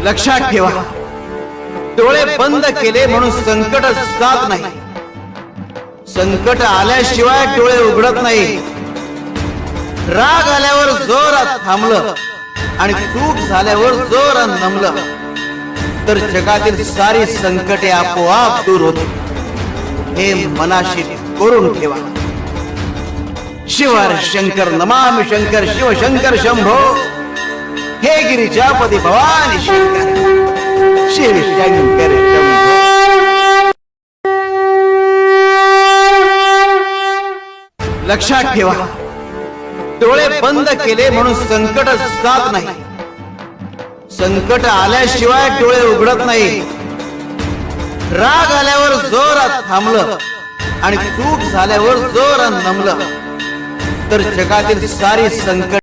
लक्षात ठेवा, डोळे बंद केले म्हणून संकट जात नाही. संकट आल्याशिवाय डोळे उघडत नाही. राग आल्यावर जोरात थांबलं आणि चूक झाल्यावर जोरात नमलं तर जगातील सारी संकटे आपोआप दूर होते. हे मनाशी करून ठेवा. शिवर शंकर नमामि शंकर शिव शंकर शंभो. हे गिरिजापती भवानी शंकर शिव शंकर शंभो. लक्षात ठेवा, डोळे बंद केले म्हणून संकट जात नाही. संकट आल्याशिवाय डोळे उघडत नाही. राग आल्यावर जोरात थांबलं आणि चूक झाल्यावर जोरात नमलं तर जगातील सारी संकट